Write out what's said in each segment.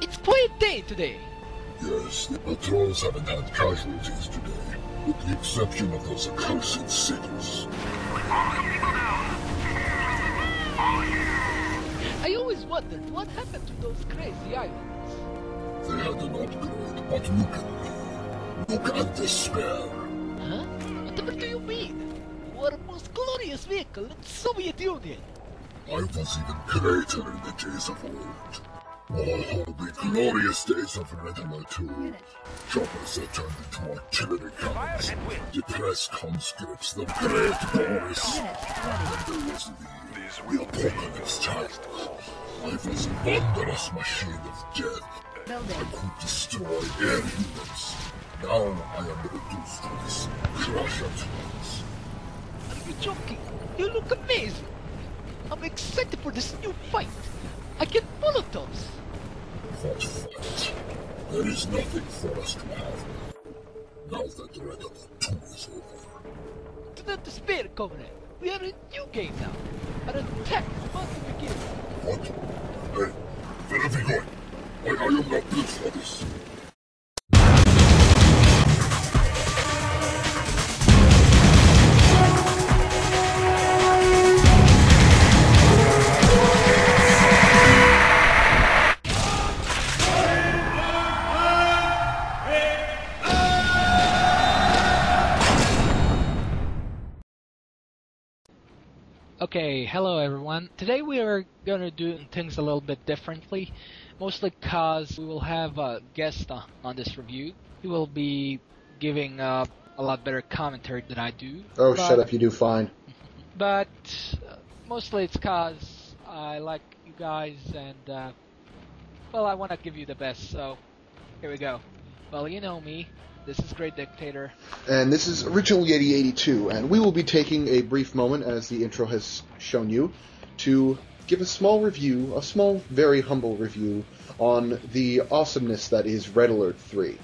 It's quiet day today. Yes, the patrols haven't had casualties today, with the exception of those accursed signals. I always wondered what happened to those crazy islands. They had an upgrade, but look at me. Look and despair. Huh? Whatever do you mean? You were the most glorious vehicle in the Soviet Union. I was even greater in the days of old. Oh, the glorious days of Red Alert 2. Choppers that turned into artillery cannons, depressed conscripts, the Great Boris. And then there was the apocalypse time. I was a wondrous machine of death. I could destroy air units. Now I am reduced to this crush atoms. Are you joking? You look amazing. I'm excited for this new fight. I get Molotovs. What fight? There is nothing for us to have now that Red Alert 2 is over. Do not despair, comrade. We are in a new game now. Our attack is about to begin. What? Hey, where are we going? I am not built for this. Okay, hello everyone. Today we are going to do things a little bit differently, mostly because we will have a guest on this review. He will be giving a lot better commentary than I do. Oh, shut up, you do fine. But mostly it's because I like you guys and, well, I want to give you the best, so here we go. Well, you know me. This is Greatdictator. And this is Original Yeti 82, and we will be taking a brief moment, as the intro has shown you, to give a small review, a small, very humble review, on the awesomeness that is Red Alert 3.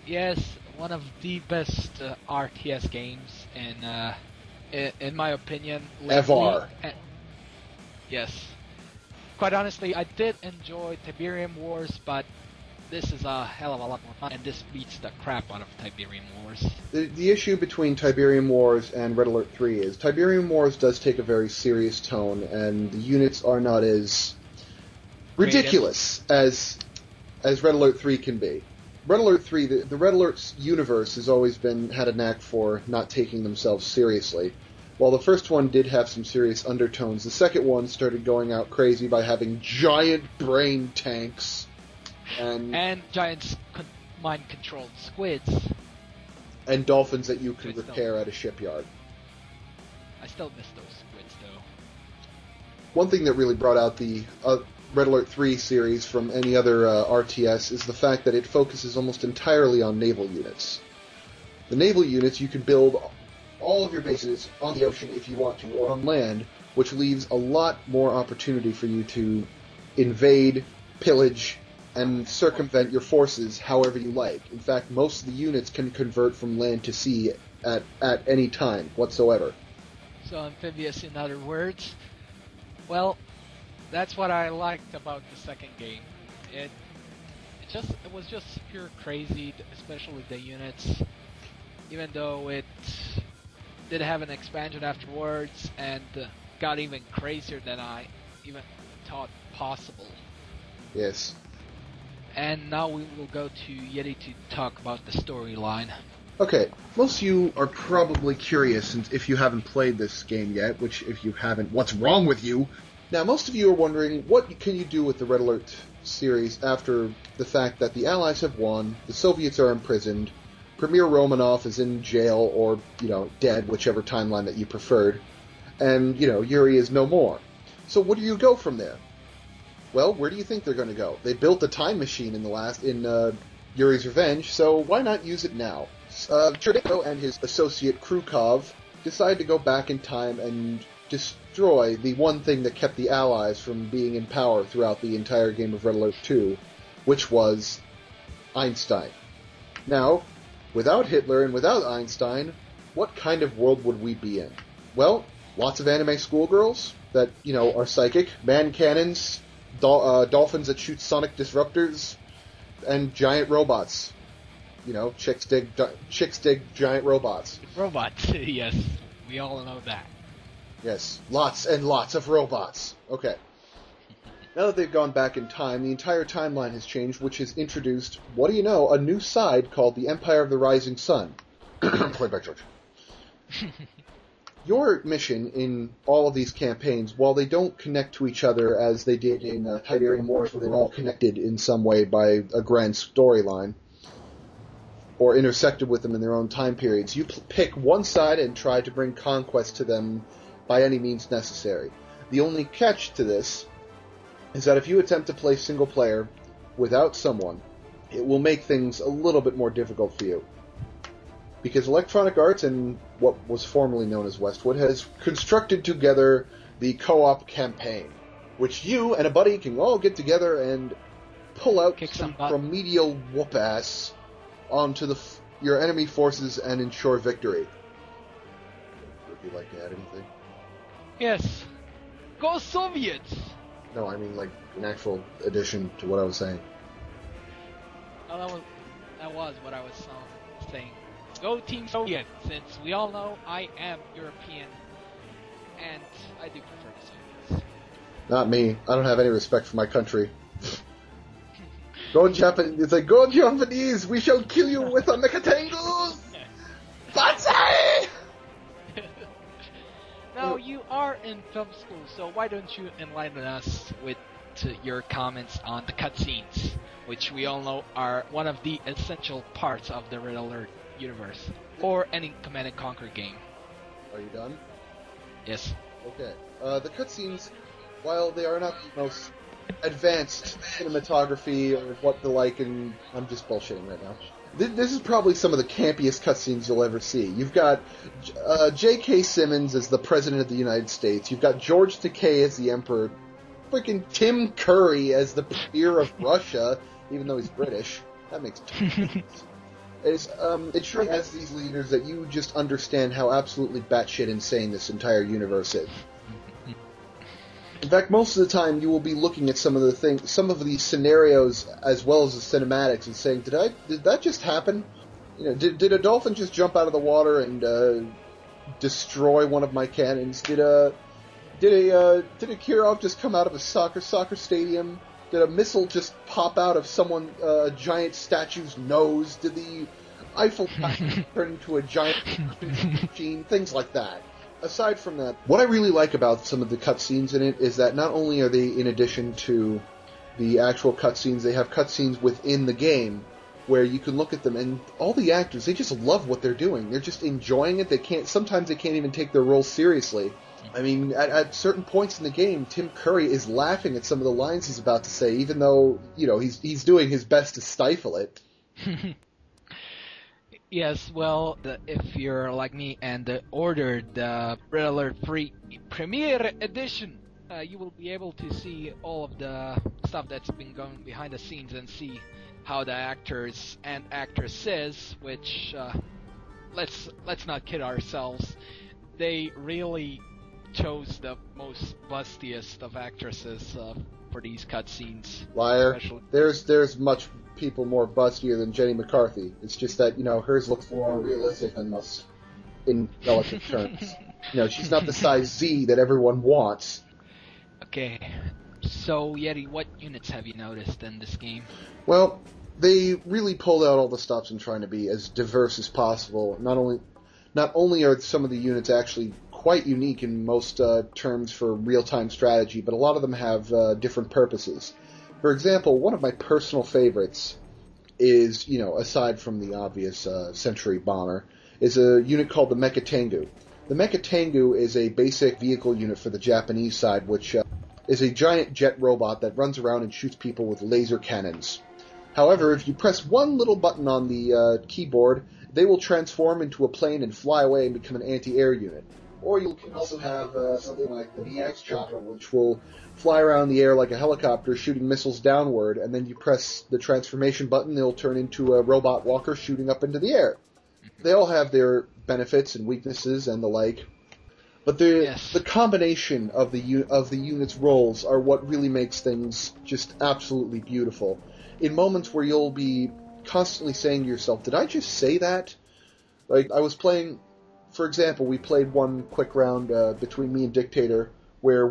Yes, one of the best RTS games in my opinion. Ever. Yes. Quite honestly, I did enjoy Tiberium Wars, but this is a hell of a lot more fun, and this beats the crap out of Tiberium Wars. The issue between Tiberium Wars and Red Alert 3 is Tiberium Wars does take a very serious tone, and the units are not as ridiculous as Red Alert 3 can be. Red Alert 3, the Red Alert universe has always had a knack for not taking themselves seriously. While the first one did have some serious undertones, the second one started going out crazy by having giant brain tanks. And giant mind-controlled squids. And dolphins that you can repair at a shipyard. I still miss those squids, though. One thing that really brought out the Red Alert 3 series from any other RTS is the fact that it focuses almost entirely on naval units. The naval units, you can build all of your bases on the ocean if you want to, or on land, which leaves a lot more opportunity for you to invade, pillage, and circumvent your forces however you like. In fact, most of the units can convert from land to sea at any time whatsoever. So amphibious, in other words. Well, that's what I liked about the second game. It was just pure crazy, especially the units. Even though it did have an expansion afterwards and got even crazier than I even thought possible. Yes. And now we will go to Yeti to talk about the storyline. Okay, most of you are probably curious, and if you haven't played this game yet, which if you haven't, what's wrong with you? Now, most of you are wondering, what can you do with the Red Alert series after the fact that the Allies have won, the Soviets are imprisoned, Premier Romanov is in jail or, dead, whichever timeline that you preferred, and, Yuri is no more. So what do you go from there? Well, where do you think they're going to go? They built a time machine in Yuri's Revenge, so why not use it now? Cherdenko and his associate Krukov decide to go back in time and destroy the one thing that kept the Allies from being in power throughout the entire game of Red Alert 2, which was Einstein. Now, without Hitler and without Einstein, what kind of world would we be in? Well, lots of anime schoolgirls that, are psychic, man cannons, dolphins that shoot sonic disruptors, and giant robots. Chicks dig giant robots. Robots, yes. We all know that. Yes, lots and lots of robots. Okay. Now that they've gone back in time, the entire timeline has changed, which has introduced, what do you know, a new side called the Empire of the Rising Sun. Play back, George. Your mission in all of these campaigns, while they don't connect to each other as they did in Tiberium Wars, where they're all connected in some way by a grand storyline, or intersected with them in their own time periods, you pick one side and try to bring conquest to them by any means necessary. The only catch to this is that if you attempt to play single player without someone, it will make things a little bit more difficult for you. Because Electronic Arts and what was formerly known as Westwood has constructed together the co-op campaign, which you and a buddy can all get together and pull out some remedial whoop-ass onto your enemy forces and ensure victory. Would you like to add anything? Yes. Go Soviets! No, I mean like an actual addition to what I was saying. Well, that was what I was saying. Go Team Soviet, since we all know I am European, and I do prefer the Soviets. Not me. I don't have any respect for my country. Go Japanese! It's like, go Japanese! We shall kill you with our mechatangos! Banzai! Now, you are in film school, so why don't you enlighten us with your comments on the cutscenes, which we all know are one of the essential parts of the Red Alert universe, or any Command & Conquer game. Are you done? Yes. Okay. The cutscenes, while they are not the most advanced cinematography or what the like, and I'm just bullshitting right now. This is probably some of the campiest cutscenes you'll ever see. You've got J.K. Simmons as the President of the United States. You've got George Takei as the Emperor. Freaking Tim Curry as the Premier of Russia, even though he's British. That makes total sense. It sure has these leaders that you just understand how absolutely batshit insane this entire universe is. In fact, most of the time you will be looking at some of these scenarios as well as the cinematics and saying, did that just happen? Did a dolphin just jump out of the water and destroy one of my cannons? Did a Kirov just come out of a soccer stadium? Did a missile just pop out of a giant statue's nose? Did the Eiffel Tower turn into a giant machine? Things like that. Aside from that, what I really like about some of the cutscenes in it is that not only are they in addition to the actual cutscenes, they have cutscenes within the game where you can look at them and all the actors, they just love what they're doing. They're just enjoying it. Sometimes they can't even take their roles seriously. I mean, at certain points in the game, Tim Curry is laughing at some of the lines he's about to say, even though, he's doing his best to stifle it. Yes, well, if you're like me and ordered the Red Alert Free Premiere Edition, you will be able to see all of the stuff that's been going behind the scenes and see how the actors and actresses, which, let's not kid ourselves, they really chose the most bustiest of actresses for these cutscenes. Liar. There's much people more bustier than Jenny McCarthy. It's just that, hers looks more realistic than us in relative terms. She's not the size Z that everyone wants. Okay. So, Yeti, what units have you noticed in this game? Well, they really pulled out all the stops in trying to be as diverse as possible. Not only are some of the units actually quite unique in most terms for real-time strategy, but a lot of them have different purposes. For example, one of my personal favorites is, aside from the obvious Century Bomber, is a unit called the Mecha Tengu. The Mecha Tengu is a basic vehicle unit for the Japanese side, which is a giant jet robot that runs around and shoots people with laser cannons. However, if you press one little button on the keyboard, they will transform into a plane and fly away and become an anti-air unit. Or you can also have something like the VX Chopper, which will fly around the air like a helicopter, shooting missiles downward, and then you press the transformation button, they'll turn into a robot walker shooting up into the air. They all have their benefits and weaknesses and the like. But the combination of the unit's roles are what really makes things just absolutely beautiful. In moments where you'll be constantly saying to yourself, "Did I just say that?" Like I was playing, for example, we played one quick round between me and Dictator where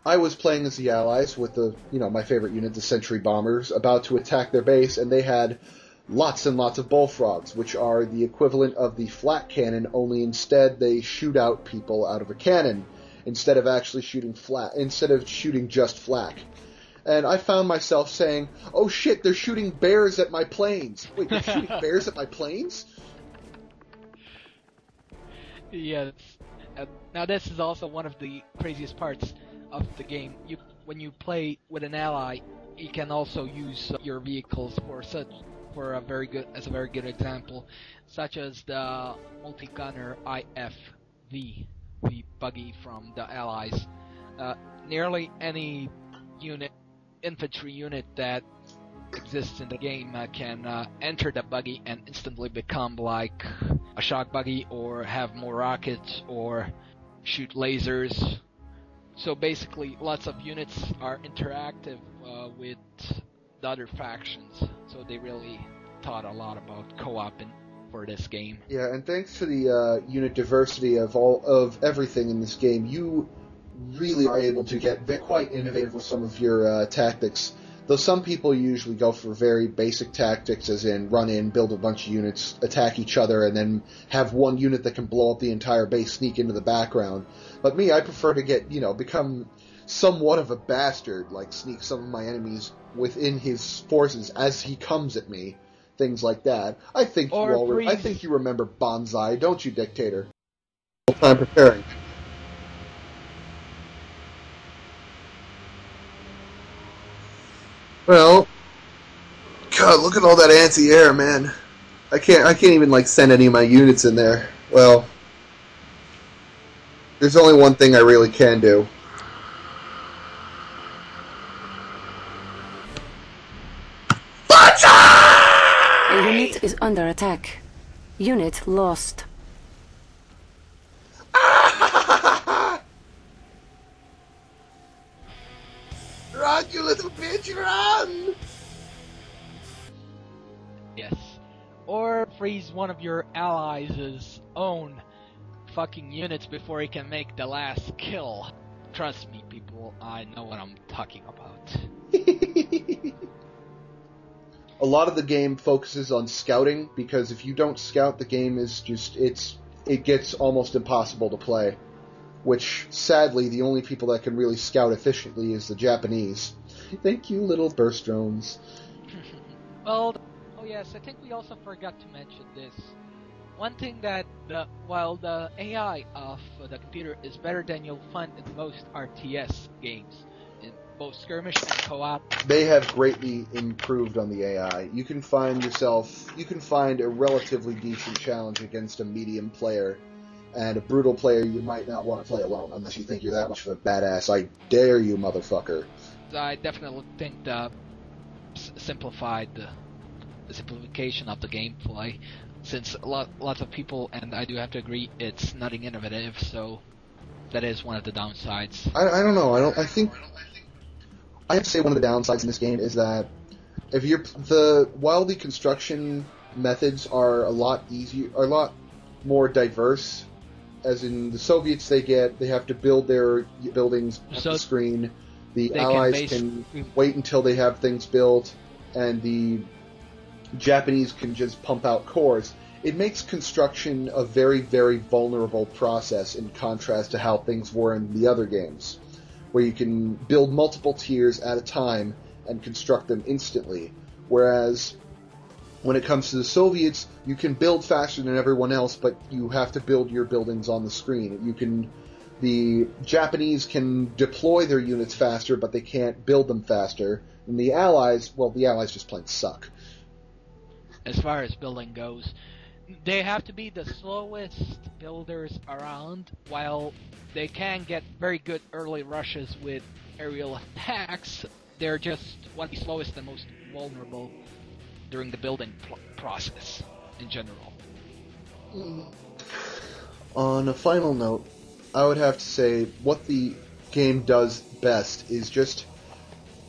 I was playing as the Allies with my favorite unit, the Sentry Bombers, about to attack their base, and they had lots and lots of bullfrogs, which are the equivalent of the flak cannon, only instead they shoot out people out of a cannon, instead of shooting just flak. And I found myself saying, "Oh shit, they're shooting bears at my planes." Wait, they're shooting bears at my planes? Yes. Now this is also one of the craziest parts of the game. When you play with an ally, you can also use your vehicles for a very good example, such as the multi-gunner IFV, the buggy from the Allies. Nearly any infantry unit that exists in the game can enter the buggy and instantly become like a shock buggy, or have more rockets, or shoot lasers. So basically, lots of units are interactive with the other factions, so they really thought a lot about co-oping for this game. Yeah, and thanks to the unit diversity of everything in this game, you really are able to get quite innovative with some of your tactics. Though some people usually go for very basic tactics, as in run in, build a bunch of units, attack each other, and then have one unit that can blow up the entire base, sneak into the background. But me, I prefer to become somewhat of a bastard, like sneak some of my enemies within his forces as he comes at me, things like that. I think you remember Bonsai, don't you, Dictator? Time preparing. Well, God, look at all that anti-air, man. I can't even send any of my units in there. Well, there's only one thing I really can do. A unit is under attack. Unit lost. Run, you little bitch, run! Yes. Or freeze one of your allies' own fucking units before he can make the last kill. Trust me, people, I know what I'm talking about. A lot of the game focuses on scouting, because if you don't scout, the game is it gets almost impossible to play. Which, sadly, the only people that can really scout efficiently is the Japanese. Thank you, little burst drones. Well, oh yes, I think we also forgot to mention this. One thing that, while the AI of the computer is better than you'll find in most RTS games, in both skirmish and co-op, they have greatly improved on the AI. You can find a relatively decent challenge against a medium player, and a brutal player you might not want to play alone, unless you think you're that much of a badass. I dare you, motherfucker. I definitely think the simplification of the gameplay, since lots of people, and I do have to agree, it's nothing innovative, so that is one of the downsides. I don't know. I think I have to say one of the downsides in this game is that while the construction methods are a lot more diverse. As in the Soviets, they have to build their buildings off the screen. The Allies can wait until they have things built, and the Japanese can just pump out cores. It makes construction a very, very vulnerable process in contrast to how things were in the other games, where you can build multiple tiers at a time and construct them instantly. Whereas when it comes to the Soviets, you can build faster than everyone else, but you have to build your buildings on the screen. The Japanese can deploy their units faster, but they can't build them faster. And the Allies just plain suck. As far as building goes, they have to be the slowest builders around, while they can get very good early rushes with aerial attacks. They're just one of the slowest and most vulnerable during the building process in general. On a final note, I would have to say what the game does best is just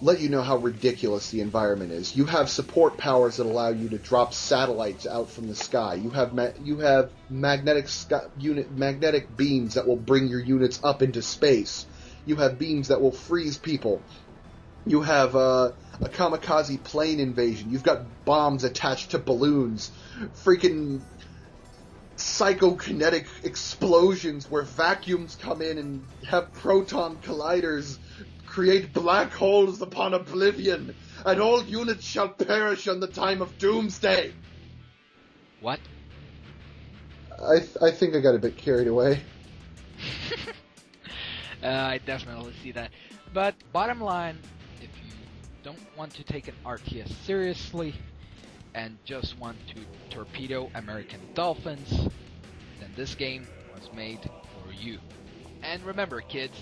let you know how ridiculous the environment is. You have support powers that allow you to drop satellites out from the sky. You have magnetic beams that will bring your units up into space. You have beams that will freeze people. You have a kamikaze plane invasion. You've got bombs attached to balloons. Freaking psychokinetic explosions where vacuums come in and have proton colliders create black holes upon oblivion, and all units shall perish on the time of doomsday. What? I think I got a bit carried away. I definitely see that. But bottom line, if you don't want to take an RTS seriously and just want to torpedo American dolphins, then this game was made for you. And remember, kids,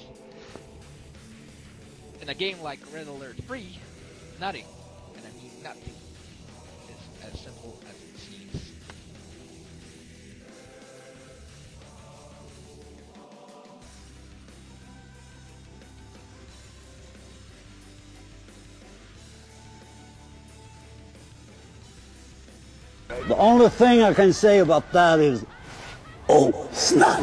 in a game like Red Alert 3, nothing, and I mean nothing, is as simple as it seems. The only thing I can say about that is, oh, snap.